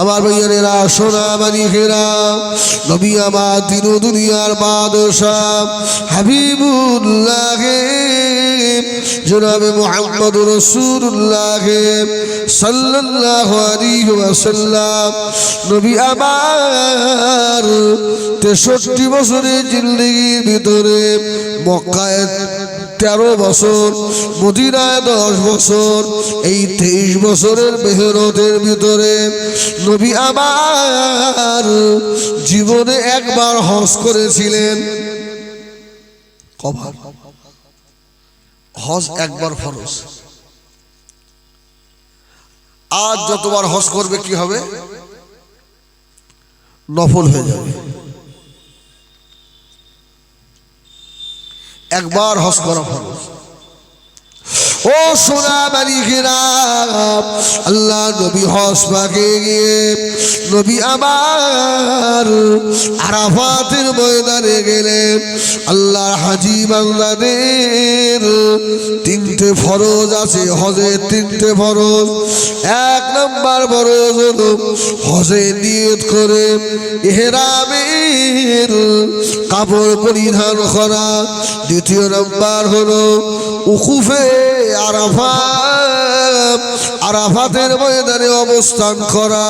আমার ভাইয়েরা সোনা মানিকেরা, নবী আমার দিন দুনিয়ার বাদশাহ হাবিবুল্লাহ জনাবে মুহাম্মদুর রাসূলুল্লাহ সাল্লাল্লাহু আলাইহি ওয়াসাল্লাম নবী আমার 63 বছরের জিন্দেগির ভিতরে মক্কায় 13 বছর, মদিনায় 10 বছর, এই 23 বছরের মেহনতের ভিতরে নবী আমার জীবনে একবার হজ করেছিলেন। কবার? হজ একবার ফরজ। আজ যতবার হজ করবে কি হবে? নফল হয়ে যাবে। একবার হজ করা ফরজ। ও সোনা মানিকেরা, আল্লাহ নবী হজ পাকে গিয়ে নবী আমার আরাফাতের ময়দানে গেলেন। আল্লাহর হাজি বান্দাদের 3টে ফরজ আছে, হজের 3টে ফরজ। 1 নম্বর ফরজ হলো হজে নিয়ত করে ইহরামের কাপড় পরিধান করা। 2 নম্বর হলো উকুফে আরাফাত, আরাফাতের ময়দানে অবস্থান করা।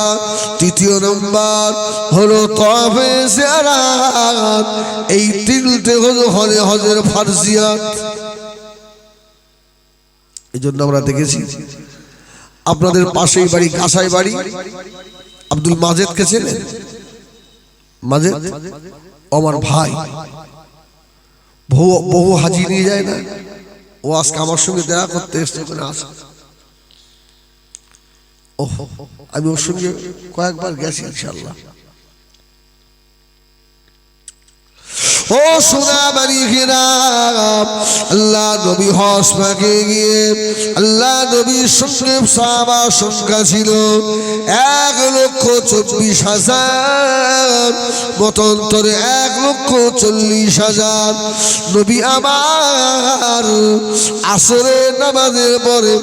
3 নম্বর হলো তাওয়াফে জিয়ারাত। এই 3টে হলো হজের ফারজিয়াত। এই জন্য আমরা দেখেছি আপনাদের পাশেই বাড়ি, কাঁসাই বাড়ি, আব্দুল মাজেদকে চেনেন? মাজেদ আমার ভাই, বহু হাজি নিয়ে যায় না? ও আজকে আমার সঙ্গে দেখা করতে এসছে, ওখানে আসে। আমি ওর সঙ্গে কয়েকবার গেছি ইনশাআল্লাহ। ও সোনা মানিকেরা, আল্লাহ নবী হজ পাকে গিয়ে আল্লাহ নবীর সঙ্গে সাহাবা সংখ্যা ছিল 1,24,000, মতান্তরে 1,40,000। নবী আমার আসরের নামাজের পরে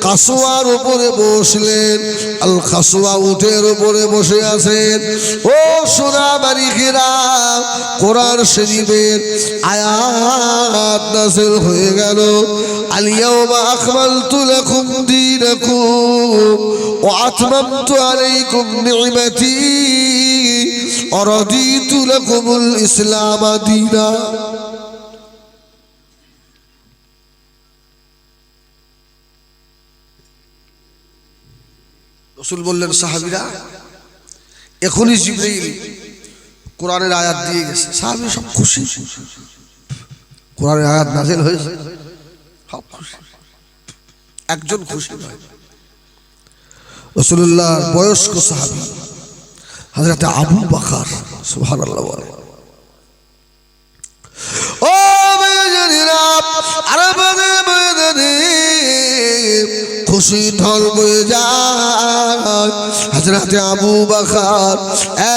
কাসওয়ার উপরে বসলেন। আল কাসওয়া উটের উপরে বসে আছেন। ও সোনা মানিকেরা, কোরআন শরীফের আয়াত নাযিল হয়ে গেল, আল ইয়াওমা আকমালতু লাকুম দীনাকুম ওয়া আতমামতু আলাইকুম নি'মাতি ওয়া রাদিতু লাকুমুল ইসলাম দীনা। রাসূল বললেন, সাহাবীরা এখনই জিবরাইল কোরআনের আয়াত দিয়ে গেছে। সাহাবী সব খুশি, কোরআনের আয়াত নাযিল হয়েছে, সব খুশি। একজন খুশি নয়, রাসূলুল্লাহর বয়স্ক সাহাবী হযরত আবু বকর, সুবহানাল্লাহ। ও মেয়েরা, আরবের ময়দানে খুশি ঢল বয়ে যায়। হযরত আবু বকর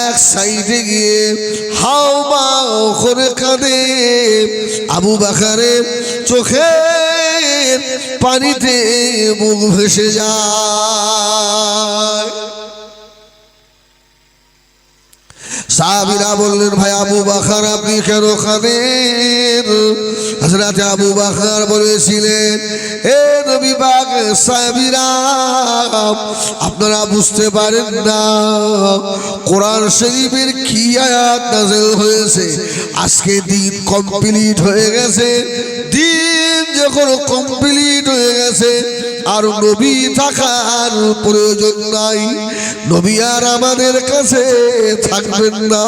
এক সাইডে গিয়ে হাওমাও করে কাঁদে। আবু বকরের চোখের পানিতে মুখ ভেসে যায়। সাহাবীরা বললেন, ভাই আবু বকর আপনি কেন কাঁদেন? হযরত আবু বকর বলেছিলেন, হে নবী পাক, সাহাবীরা আপনারা বুঝতে পারেন না কোরআন শরীফের কি আয়াত নাযিল হয়েছে। আজকে দিন কমপ্লিট হয়ে গেছে। দিন যখন কমপ্লিট হয়ে গেছে আর নবী থাকার প্রয়োজন নাই। নবী আর আমাদের কাছে থাকবেন না।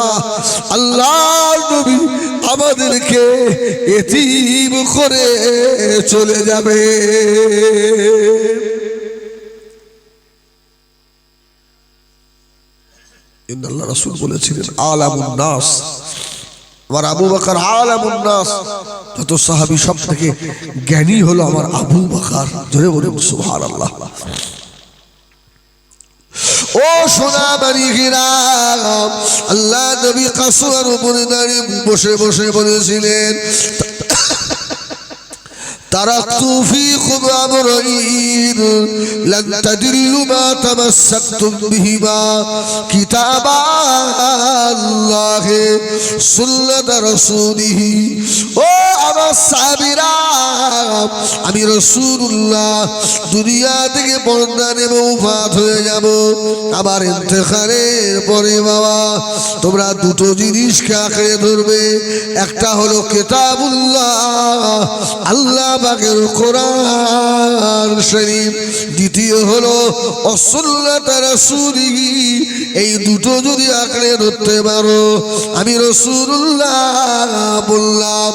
আল্লাহ নবী আমাদেরকে এতিম করে চলে যাবে। আল্লাহ রাসূল বলেছিলেন, আলামুন নাস, আমার আবু বকর আলামুন নাস। যত সাহাবী সব থেকে জ্ঞানী হলো আমার আবু বকর। জোরে বলুন সুবহানাল্লাহ। ও সোনা মানিকেরা, আল্লাহ নবী কাসওয়ার উপরে দাঁড়িয়ে বসে বসে বলেছিলেন, তারাকতু ফীকুম আমরাইন লান তাদিল্লু মা তামাসসাকতুম বিহিমা কিতাবাল্লাহি সুন্নাত রাসূলিহি। ও আমার সাহাবীরা, আমি রাসূলুল্লাহ দুনিয়া থেকে পর্দা নেব, ওফাত হয়ে যাব। আমার ইন্তেকালের পরে বাবা তোমরা দুটো জিনিসকে আঁকড়ে ধরবে। একটা হলো কিতাবুল্লাহ, আল্লাহ পাকের কোরআন শরীফ। দ্বিতীয় হলো সুন্নাত রাসূলিহি। এই দুটো যদি আঁকড়ে ধরতে পারো, আমি রাসূলুল্লাহ বললাম,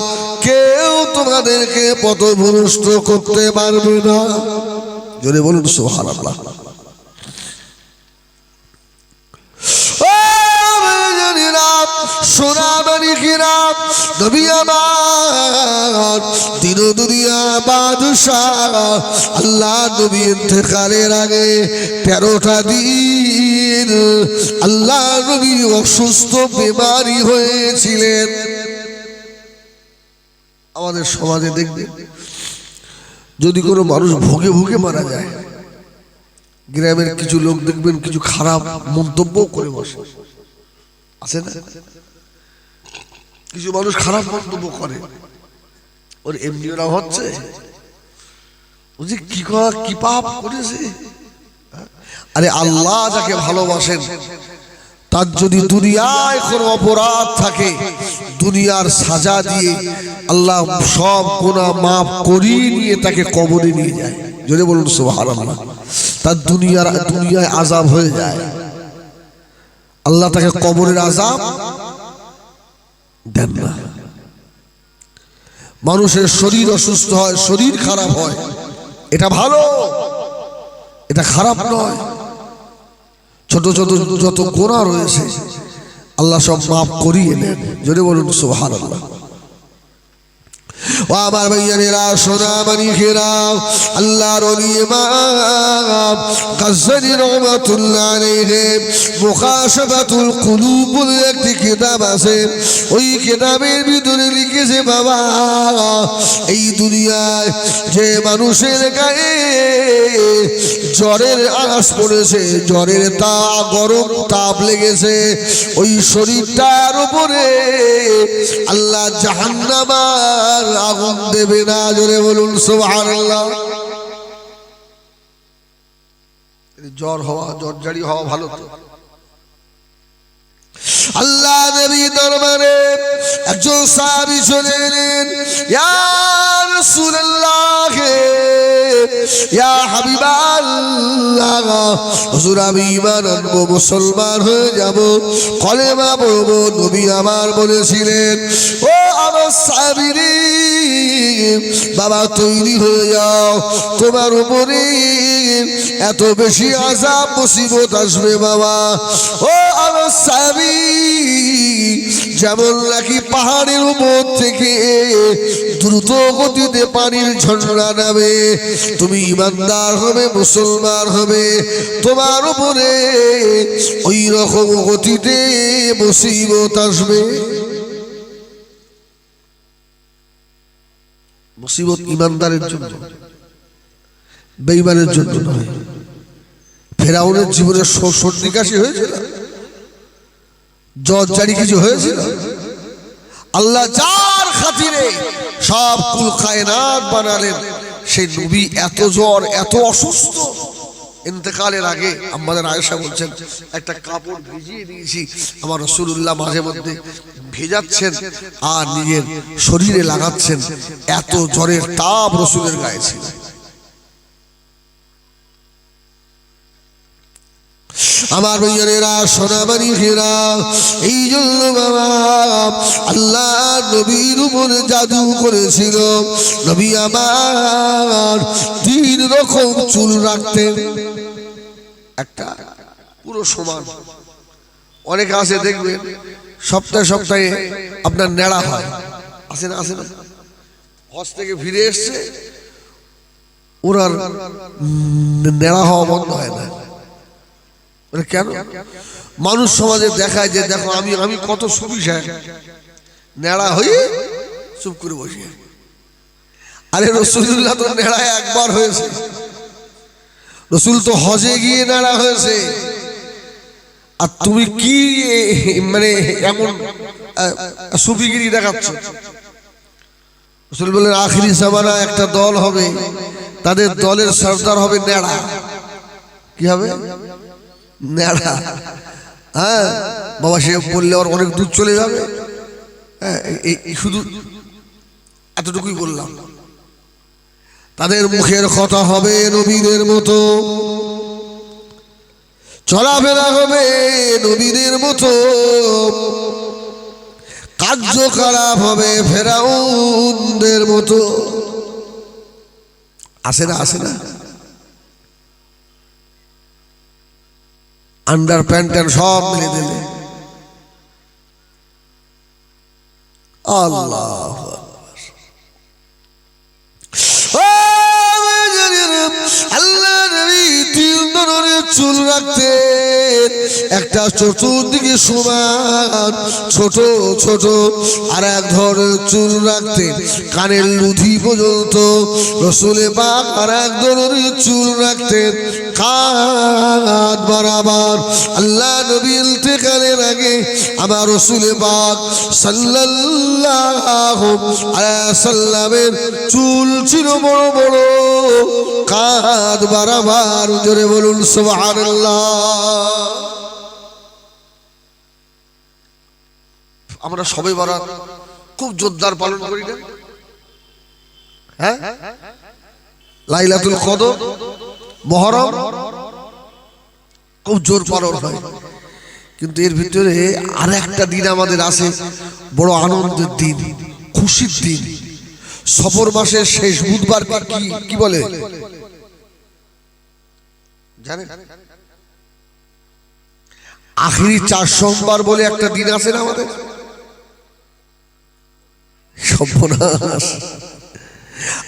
কেউ তোমাদেরকে পথভ্রষ্ট করতে পারবে না। জোরে বলুন সুবহানাল্লাহ। সোনাবাড়ি কিরাম নবী আমার দিন দুনিয়া বাদশাহ আল্লাহ নবী ইন্তেকালের আগে 13টা দিন আল্লাহ নবী অসুস্থ বেমারি হয়েছিলেন। আমাদের সমাজে দেখবেন যদি কোনো মানুষ ভুগে ভুগে মারা যায়, গ্রামের কিছু লোক দেখবেন কিছু খারাপ মন্তব্য করে বসে, আছে না? কিছু মানুষ খারাপ মন্তব্য করে, ওর এমনি ওরা হচ্ছে বুঝি কি পাপ করেছে। আরে আল্লাহ যাকে ভালোবাসেন তার যদি দুনিয়ায় কোনো অপরাধ থাকে, দুনিয়ার সাজা দিয়ে আল্লাহ সব গুনাহ মাফ করিয়ে নিয়ে তাকে কবরে নিয়ে যায়। জোরে বলুন সুবহানাল্লাহ। তার দুনিয়ায় আযাব হয়ে যায়, আল্লাহ তাকে কবরের আযাব দেন না। মানুষের শরীর অসুস্থ হয়, শরীর খারাপ হয়, এটা ভালো, এটা খারাপ নয়। ছোট ছোট যত গুনাহ রয়েছে আল্লাহ সব মাফ করিয়ে নেন। জোরে বলুন সুবহানাল্লাহ। ও আমার ভাইয়েরা, সোনামণি খেরা, আল্লাহর ওলি ইমাম গাজ্জালী রাহমাতুল্লাহ আলাইহি মুকাশাফাতুল কুলুব বলে একটি কিতাব আছে। ওই কিতাবের ভিতরে লিখেছে বাবা, এই দুনিয়ায় যে মানুষের গায়ে জ্বরের আঁচ পড়েছে, জ্বরের গরম তাপ লেগেছে, ওই শরীরটার উপরে আল্লাহ জাহান্নামের আগুন দেবে না। জোরে বলুন সুবহানাল্লাহ। জ্বর হওয়া, জ্বর জারি হওয়া ভালো তো। আল্লাহ নবী দরবারে একজন সাহাবী চলে এলেন, ইয়া রাসূলুল্লাহ, ইয়া হাবিবাল্লাহ, হুজুর আমি ঈমান আনবো, মুসলমান হয়ে যাব, কলেমা পড়বো। নবী আমার বলেছিলেন, ও আমার সাহাবী রে, বাবা তৈরি হয়ে যাও, তোমার উপরে এত বেশি আযাব মুসিবত আসবে বাবা। ও আমার সাহাবী, যেমন নাকি পাহাড়ের উপর থেকে দ্রুত গতিতে পানির ঝর্ণা নামে, তুমি ঈমানদার হবে, মুসলমান হবে, তোমার উপরে ওই রকম গতিতে মুসিবত আসবে। মুসিবত ঈমানদারের জন্য, বেঈমানের জন্য নয়। ফেরাউনের জীবনে সর্দি কাশি হয়েছিল, জ্বর জারি কিছু হয়েছিল? আল্লাহ যার খাতিরে সব কুল কায়নাত বানালেন, সেই নবী এত জ্বর, এত অসুস্থ, ইন্তেকালের আগে আমাদের আয়েশা বলছেন, একটা কাপড় ভিজিয়ে দিয়েছি, আমার রাসূলুল্লাহ মাঝে মধ্যে ভেজাচ্ছেন আর নিজের শরীরে লাগাচ্ছেন, এত জ্বরের তাপ রাসূলের গায়ে ছিল। আমার ভাইয়েরা, সোনামণি খেরা, এই জন্য বাবা আল্লাহ নবীর উপরে জাদু করেছিল। নবী আমার 3 রকম চুল রাখতেন, একটা পুরো সমান। অনেকে আছে দেখবেন সপ্তাহে সপ্তাহে আপনার নেড়া হয়, আসে না? আসে না? হজ থেকে ফিরে এসছে, ওনার নেড়া হওয়া বন্ধ হয় না। কেন? মানুষ সমাজে দেখায় যে দেখো আমি কত সুবিশায়, নেড়া হয়ে চুপ করে বসে। আরে রাসূলুল্লাহ তো নেড়ায় একবার হয়েছে, রাসূল তো হজে গিয়ে নেড়া হয়েছে, আর তুমি কি মানে এমন সুফিগিরি দেখাচ্ছ? রাসূল বলেন আখিরি জামানা একটা দল হবে, তাদের দলের সরদার হবে নেড়া। কি হবে? নেড়া। হ্যাঁ বাবা, সে বললে আর অনেক দূর চলে যাবে। হ্যাঁ, শুধু এতটুকুই বললাম। তাদের মুখের কথা হবে নবীদের মতো, চলাফেরা হবে নবীদের মতো, কার্যকলাপ হবে ফেরাউনদের মতো। আসে না? আসে না? আন্ডার প্যান্ট সব মিলে দিলে। আল্লাহ আল্লাহ নবী 3 ধরনের চুল রাখতেন, একটা চতুর্দিকে সমান ছোট ছোট, আর এক ধরনের চুল রাখতেন কানের লুধি পর্যন্ত। রাসূল পাক আর এক ধরনের চুল রাখতেন কাঁধ বরাবর। আল্লাহ নবী ইন্তেকালের আগে আমার রাসূল পাক সাল্লাল্লাহু আলাইহি ওয়াসাল্লামের চুল ছিল বড় বড়, কাঁধ বরাবর। জোরে বলুন সুবহানাল্লাহ। আমরা সবে বরাত খুব জোরদার পালন করি না? হ্যাঁ, লাইলাতুল কদর, মুহররম খুব জোর পালন হয়। কিন্তু এর ভিতরে আর একটা দিন আমাদের আছে, বড় আনন্দের দিন, খুশির দিন। সফর মাসের শেষ বুধবার কি বলে জানেন? আখিরি 4 সোমবার বলে একটা দিন আছে না আমাদের? সর্বনাশ!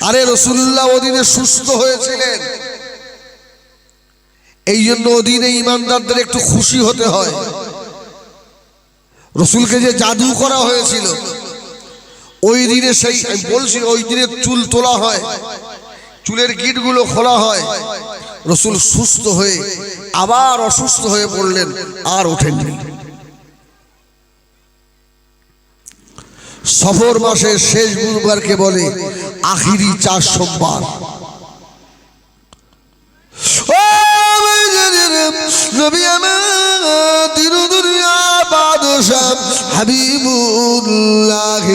আরে রাসূলুল্লাহ ওদিনে সুস্থ হয়েছিলেন, এই জন্য ওদিনে ইমানদারদের একটু খুশি হতে হয়। রাসূলকে যে জাদু করা হয়েছিল ওই দিনে, সেই বলছি ওই দিনে চুল তোলা হয়, চুলের গিঁটগুলো খোলা হয়। রাসূল সুস্থ হয়ে আবার অসুস্থ হয়ে পড়লেন, আর ওঠেননি। সফর মাসের শেষ বুধবারকে বলে আখিরি 4 সোমবার। নবী আমার দিনুদুনিয়া বাদশাহ হাবিবুল্লাহ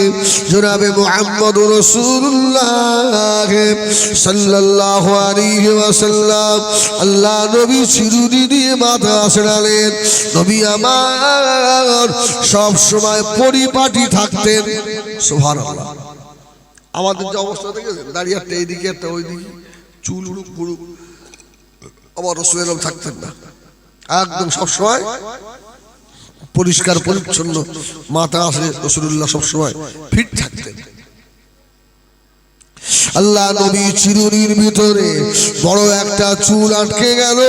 জনাবে মুহাম্মদুর রাসূলুল্লাহ সাল্লাল্লাহু আলাইহি ওয়াসাল্লাম, আল্লাহ নবী চিরুনি দিয়ে মাথা আছড়ালেন। নবী আমার সব সময় পরিপাটি থাকতেন। সুবহানাল্লাহ। আমাদের যে অবস্থা দেখেছেন, দাঁড়িয়ে একটা এইদিকে একটা ওইদিকে, চুল উড়ুক পুরুক, আবার রাসূল এরকম থাকতেন না, একদম সবসময় পরিষ্কার পরিচ্ছন্ন মাথা আসলে রাসূলুল্লাহ সবসময় ফিট থাকতেন। আল্লাহ নবী চিরুনির ভিতরে বড় একটা চুল আটকে গেল।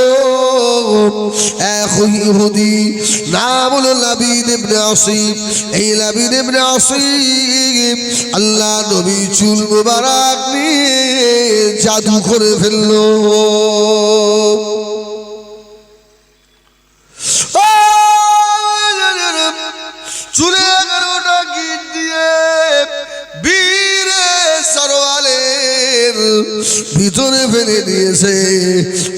এক ইহুদি নাম হলো লাবিদ ইবনে আসিম। এই লাবিদ ইবনে আসিম আল্লাহ নবী চুল মুবারক নিয়ে জাদু করে ফেললো। চুলে 11টা গিট দিয়ে বীরে সরওয়ালের ভিতরে ফেলে দিয়েছে।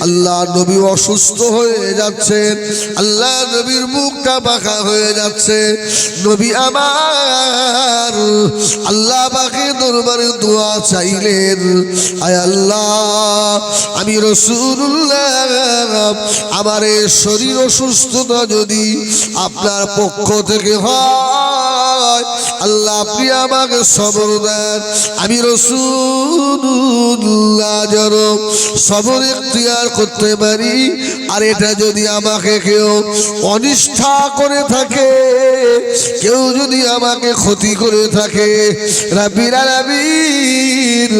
আল্লাহ নবী অসুস্থ হয়ে যাচ্ছেন, আল্লাহ নবীর মুখটা বাঁকা হয়ে যাচ্ছে। নবী আমার আল্লাহ পাকের দরবারে দোয়া চাইলেন, আয় আল্লাহ, আমি রাসূলুল্লাহ আমার এই শরীর অসুস্থতা যদি আপনার পক্ষ থেকে হয়, আল্লাহ আপনি আমাকে সবর দেন। আমি রাসূলুল্লাহ যেন সবর ইখতিয়ার করতে পারি। আর এটা যদি আমাকে কেউ অনিষ্ঠা করে থাকে, কেউ যদি আমাকে ক্ষতি করে থাকে, রাব্বিল আলামিন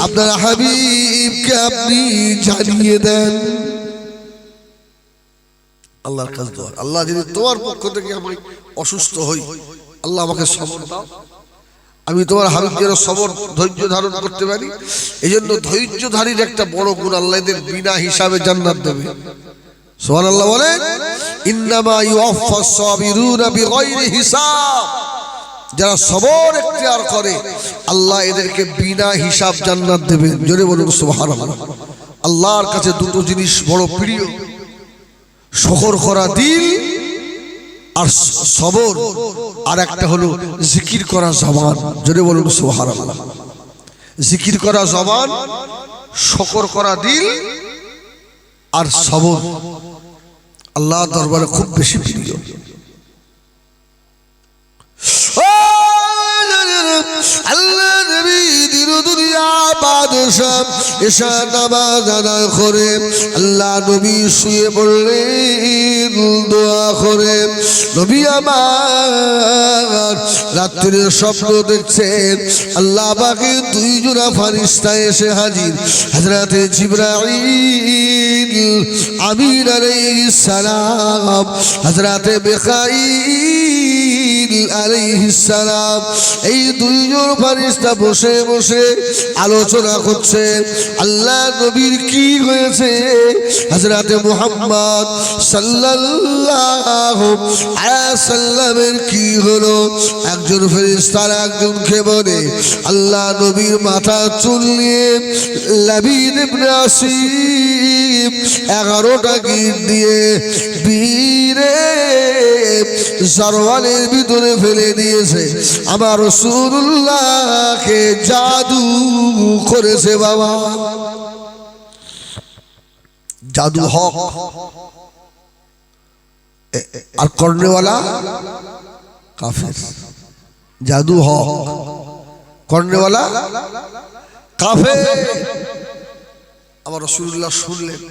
আপনার হাবিবকে আপনি জানিয়ে দেন। আল্লাহর কাছে দোয়া, আল্লাহ যদি তোমার পক্ষ থেকে আমি অসুস্থ হই, আল্লাহ আমাকে সবর দাও, আমি তোমার হাবিব যেন সবর ধৈর্য ধারণ করতে পারি। এই জন্য ধৈর্যধারীর একটা বড় গুণ, আল্লাহ এদের বিনা হিসাবে জান্নাত দেবে। সুবহানাল্লাহ বলেন, ইন্নামা ইউআফফাস সাবিরুনা বিগাইরি হিসাব। যারা সবর ইখতিয়ার করে আল্লাহ এদেরকে বিনা হিসাব জান্নাত দেবেন। জোরে বলুন সুবহানাল্লাহ। আল্লাহর কাছে দুটো জিনিস বড় প্রিয়, শুকর করা দিল আর সবর, আর একটা হলো জিকির করা জবান। জোরে বলুন সুবহানাল্লাহ। জিকির করা জবান, শুকর করা দিল আর সবর আল্লাহর দরবারে খুব বেশি প্রিয়। আল্লাহ নবী দিন দুনিয়া বাদশাহ এশা নামাজ আদায় করে আল্লাহ নবী শুয়ে পড়লেন দোয়া করে। নবী আমার রাত্রির স্বপ্ন দেখছেন, আল্লাহ পাকে দুই জোড়া ফেরেশতা এসে হাজির। হযরতে জিবরাইল আমিন আলাইহিস সালাম, হযরতে মিকাঈল আলাইহিস সালাম, এই দুইজন ফেরেশতা বসে বসে আলোচনা করছে আল্লাহ নবীর কি হয়েছে। হযরতে মুহাম্মদ সাল্লাল্লাহু আলাইহি সাল্লামের কি হলো। একজন ফেরেশতা একজনকে বলে, আল্লাহ নবীর মাথা চুল নিয়ে লাবিদ ইবনে আসিম 11টা গিট দিয়ে বীরে জারওয়ালের ভিতরে ফেলে দিয়েছে। আমার রাসূলুল্লাহকে জাদু করেছে বাবা। জাদু হক আর করনেওয়ালা কাফের। জাদু হক, করনেওয়ালা কাফের। আমার রাসূলুল্লাহ শুনলেন,